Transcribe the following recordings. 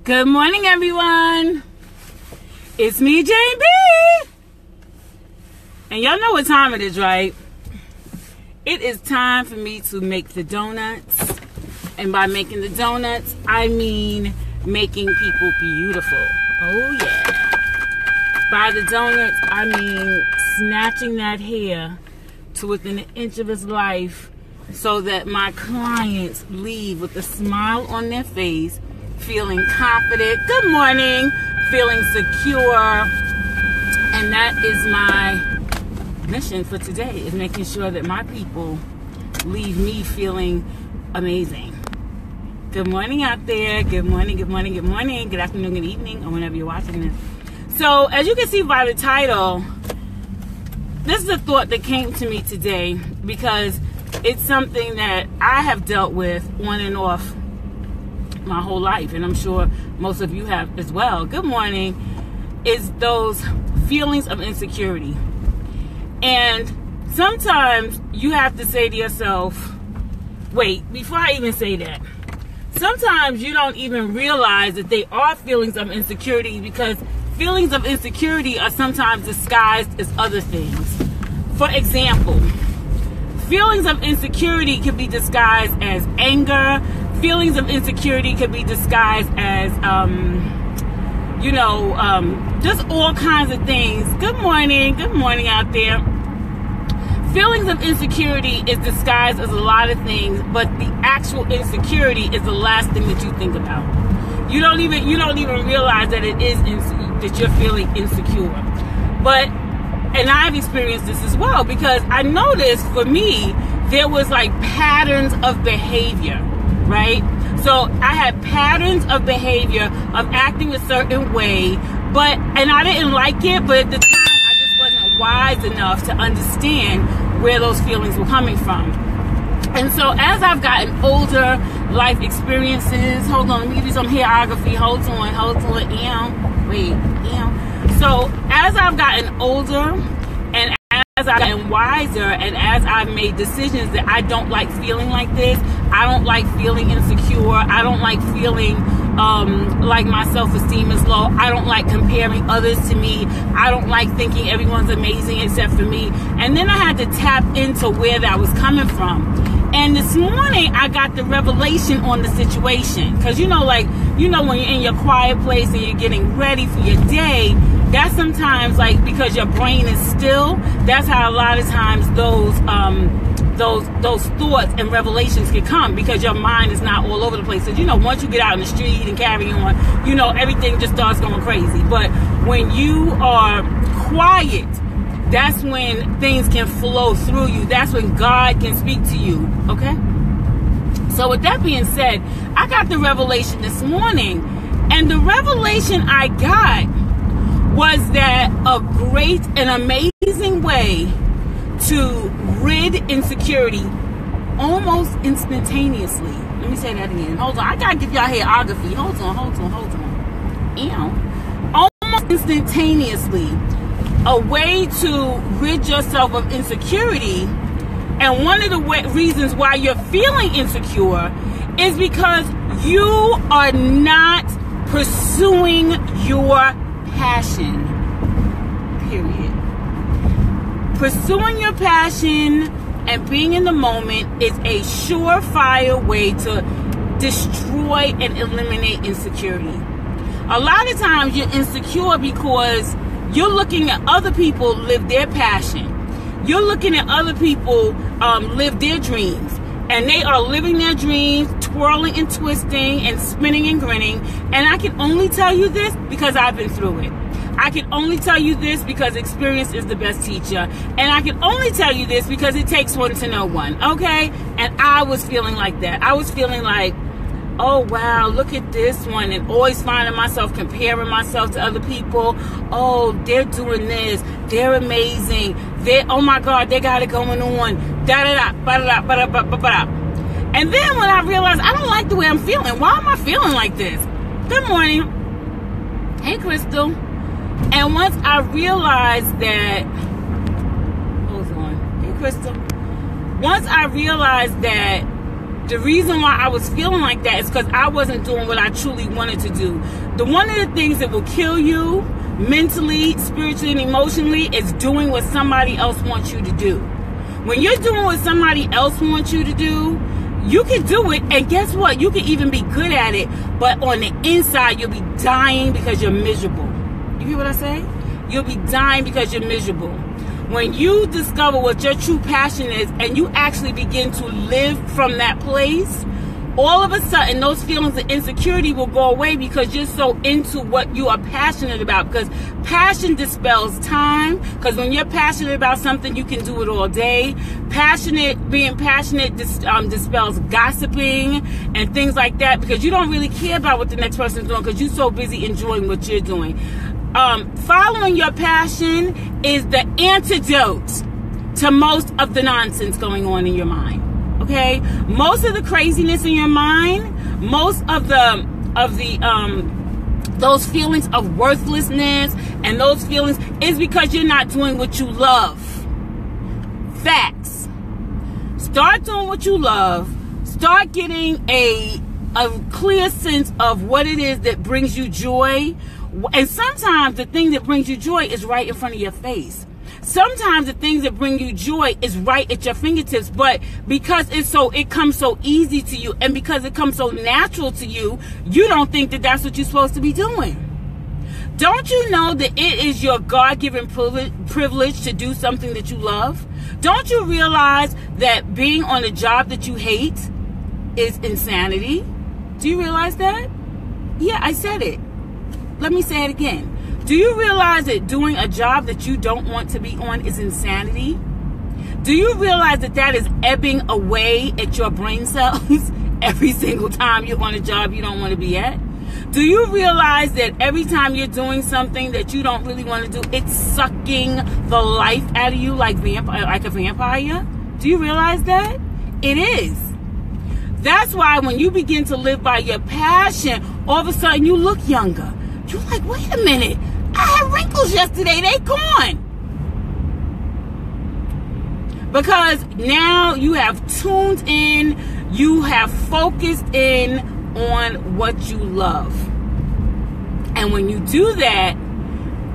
Good morning, everyone. It's me, JB. And y'all know what time it is, right? It is time for me to make the donuts. And by making the donuts, I mean making people beautiful. Oh, yeah. By the donuts, I mean snatching that hair to within an inch of his life so that my clients leave with a smile on their face, feeling confident, good morning, feeling secure. And that is my mission for today, is making sure that my people leave me feeling amazing. Good morning out there. Good morning, good morning, good morning, good afternoon, good evening, or whenever you're watching this. So as you can see by the title, this is a thought that came to me today because it's something that I have dealt with on and off my whole life, and I'm sure most of you have as well. Good morning. Is those feelings of insecurity. And sometimes you have to say to yourself, wait, before I even say that, sometimes you don't even realize that they are feelings of insecurity, because feelings of insecurity are sometimes disguised as other things. For example, feelings of insecurity can be disguised as anger. Feelings of insecurity can be disguised as, just all kinds of things. Good morning out there. Feelings of insecurity is disguised as a lot of things, but the actual insecurity is the last thing that you think about. You don't even realize that it is that you're feeling insecure. But, and I've experienced this as well, because I noticed for me there was like patterns of behavior, right? So I had patterns of behavior of acting a certain way, and I didn't like it, but at the time I just wasn't wise enough to understand where those feelings were coming from. And so as I've gotten older, life experiences, hold on, let me give you some hairography, hold on, So as I've gotten older, and as I've gotten wiser, and as I've made decisions that I don't like feeling like this, I don't like feeling insecure, I don't like feeling like my self-esteem is low, I don't like comparing others to me, I don't like thinking everyone's amazing except for me. And then I had to tap into where that was coming from. And this morning I got the revelation on the situation, because when you're in your quiet place and you're getting ready for your day, that's sometimes like, because your brain is still, that's how a lot of times those thoughts and revelations can come, because your mind is not all over the place. So once you get out in the street and carry on, everything just starts going crazy. But when you are quiet, that's when things can flow through you. That's when God can speak to you. Okay? So with that being said, I got the revelation this morning, and the revelation I got was that a great and amazing way to rid insecurity almost instantaneously. Let me say that again. Hold on. I gotta give y'all hairography. Hold on. Almost instantaneously, a way to rid yourself of insecurity. And one of the reasons why you're feeling insecure is because you are not pursuing your passion. Period. Pursuing your passion and being in the moment is a surefire way to destroy and eliminate insecurity. A lot of times you're insecure because you're looking at other people live their passion. You're looking at other people live their dreams. And they are living their dreams, twirling and twisting and spinning and grinning. And I can only tell you this because I've been through it. I can only tell you this because experience is the best teacher. And I can only tell you this because it takes one to know one, okay? And I was feeling like that. I was feeling like, oh, wow, look at this one. And always finding myself comparing myself to other people. Oh, they're doing this. They're amazing. Oh, my God, they got it going on. Da-da-da, ba-da-da, ba-da-da, ba-da-da. And then when I realized I don't like the way I'm feeling. Why am I feeling like this? Good morning. Hey, Crystal. And once I realized that, hold on. Hey, Crystal. Once I realized that The reason why I was feeling like that is because I wasn't doing what I truly wanted to do. One of the things that will kill you mentally, spiritually, and emotionally is doing what somebody else wants you to do. When you're doing what somebody else wants you to do, you can do it, and guess what? You can even be good at it, but on the inside, you'll be dying because you're miserable. You hear what I say? You'll be dying because you're miserable. When you discover what your true passion is and you actually begin to live from that place, all of a sudden those feelings of insecurity will go away because you're so into what you are passionate about. Because passion dispels time. Because when you're passionate about something, you can do it all day. Being passionate dispels gossiping and things like that, because you don't really care about what the next person's doing because you're so busy enjoying what you're doing. Following your passion is the antidote to most of the nonsense going on in your mind. Okay, most of the craziness in your mind, most of those feelings of worthlessness and those feelings is because you're not doing what you love. Facts. Start doing what you love. Start getting a clear sense of what it is that brings you joy. And sometimes the thing that brings you joy is right in front of your face. Sometimes the things that bring you joy is right at your fingertips, but because it comes so easy to you, and because it comes so natural to you, you don't think that that's what you're supposed to be doing. Don't you know that it is your God-given privilege to do something that you love? Don't you realize that being on a job that you hate is insanity? Do you realize that? Yeah, I said it. Let me say it again. Do you realize that doing a job that you don't want to be on is insanity? Do you realize that that is ebbing away at your brain cells every single time you're on a job you don't want to be at? Do you realize that every time you're doing something that you don't really want to do, it's sucking the life out of you like a vampire? Do you realize that? It is. That's why when you begin to live by your passion, all of a sudden you look younger. You're like, wait a minute. I had wrinkles yesterday. They gone. Because now you have tuned in. You have focused in on what you love. And when you do that,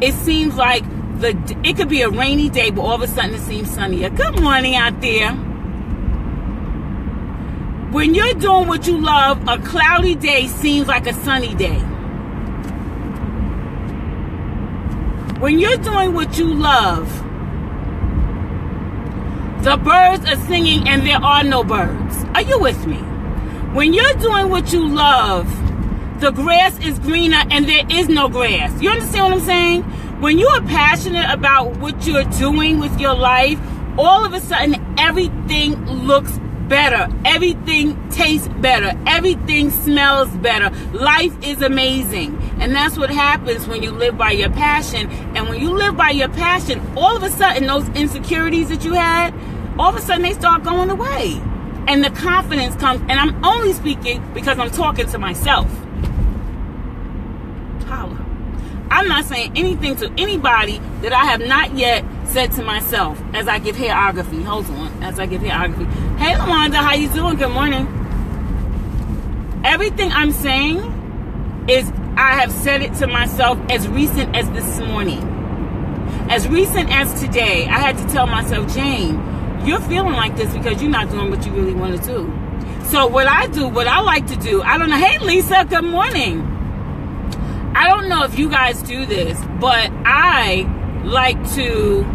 it seems like it could be a rainy day, but all of a sudden it seems sunnier. Good morning out there. When you're doing what you love, a cloudy day seems like a sunny day. When you're doing what you love, the birds are singing and there are no birds. Are you with me? When you're doing what you love, the grass is greener and there is no grass. You understand what I'm saying? When you are passionate about what you're doing with your life, all of a sudden everything looks better. Everything tastes better. Everything smells better. Life is amazing. And that's what happens when you live by your passion. And when you live by your passion, all of a sudden those insecurities that you had, all of a sudden they start going away. And the confidence comes. And I'm only speaking because I'm talking to myself. Holla. I'm not saying anything to anybody that I have not yet said to myself as I give hairography. Hold on. As I give hairography. Hey, Lawanda, how you doing? Good morning. Everything I'm saying is I have said it to myself as recent as this morning. As recent as today, I had to tell myself, Jane, you're feeling like this because you're not doing what you really want to do. So what I like to do, I don't know. Hey, Lisa, good morning. I don't know if you guys do this, but I like to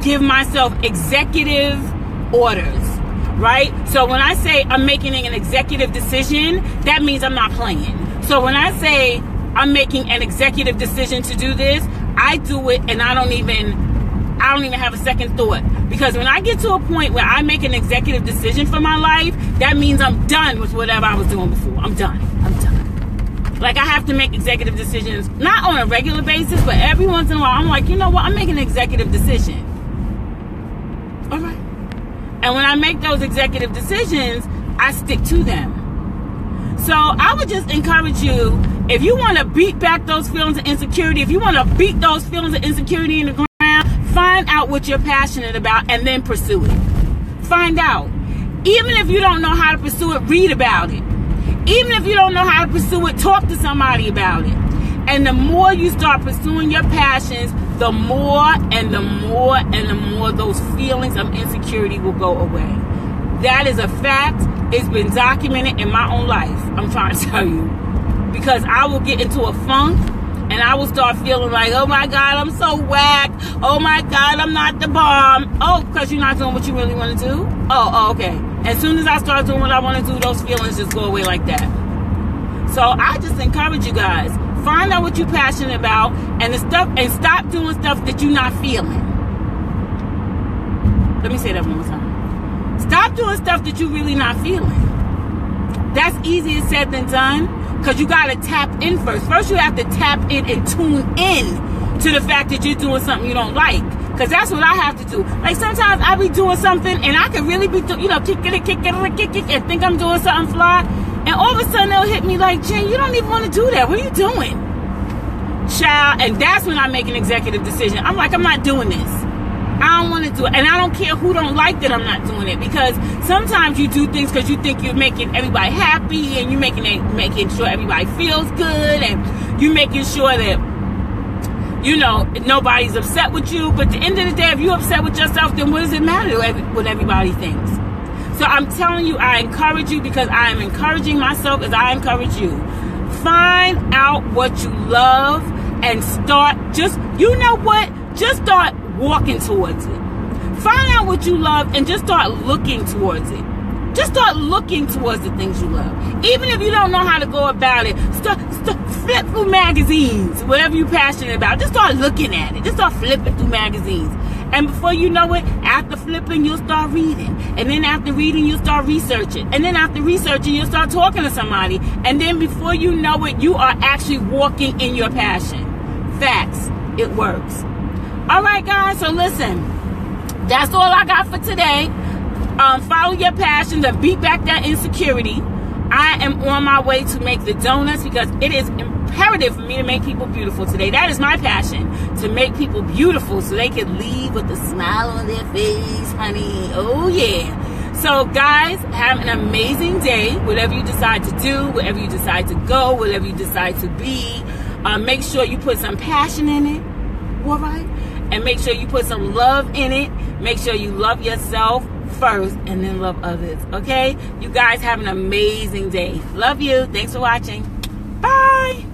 give myself executive orders, right? So when I say I'm making an executive decision, that means I'm not playing. So when I say I'm making an executive decision to do this, I do it and I don't even have a second thought. Because when I get to a point where I make an executive decision for my life, that means I'm done with whatever I was doing before. I'm done. Like, I have to make executive decisions, not on a regular basis, but every once in a while, I'm like, you know what? I'm making an executive decision. All right. And when I make those executive decisions, I stick to them. So I would just encourage you, if you want to beat back those feelings of insecurity, if you want to beat those feelings of insecurity in the ground, find out what you're passionate about and then pursue it. Find out. Even if you don't know how to pursue it, read about it. Even if you don't know how to pursue it, talk to somebody about it. And the more you start pursuing your passions, the more and the more and the more those feelings of insecurity will go away. That is a fact. It's been documented in my own life. I'm trying to tell you. Because I will get into a funk and I will start feeling like, oh my God, I'm so whack. Oh my God, I'm not the bomb. Oh, because you're not doing what you really want to do? Oh, okay. As soon as I start doing what I want to do, those feelings just go away like that. So I just encourage you guys, find out what you're passionate about and stop doing stuff that you're not feeling. Let me say that one more time. Stop doing stuff that you're really not feeling. That's easier said than done. Because you got to tap in first. First, you have to tap in and tune in to the fact that you're doing something you don't like. Because that's what I have to do. Like, sometimes I be doing something, and I can really be, kicking it, and think I'm doing something fly. And all of a sudden, they'll hit me like, Jen, you don't even want to do that. What are you doing? Child, and that's when I make an executive decision. I'm like, I'm not doing this. I don't want to do it. And I don't care who don't like that I'm not doing it. Because sometimes you do things because you think you're making everybody happy and you're making sure everybody feels good and you're making sure that, nobody's upset with you. But at the end of the day, if you're upset with yourself, then what does it matter what everybody thinks? So I'm telling you, I encourage you because I am encouraging myself as I encourage you. Find out what you love and start just start walking towards it. Find out what you love and just start looking towards it. Just start looking towards the things you love. Even if you don't know how to go about it, start flip through magazines, whatever you're passionate about. Just start looking at it. Just start flipping through magazines. And before you know it, after flipping, you'll start reading. And then after reading, you'll start researching. And then after researching, you'll start talking to somebody. And then before you know it, you are actually walking in your passion. Facts. It works. All right, guys. So listen, that's all I got for today. Follow your passions and beat back that insecurity. I am on my way to make the donuts because it is imperative for me to make people beautiful today. That is my passion, to make people beautiful so they can leave with a smile on their face, honey. Oh, yeah. So, guys, have an amazing day. Whatever you decide to do, wherever you decide to go, whatever you decide to be, make sure you put some passion in it. All right? And make sure you put some love in it. Make sure you love yourself first and then love others. Okay? You guys have an amazing day. Love you. Thanks for watching. Bye.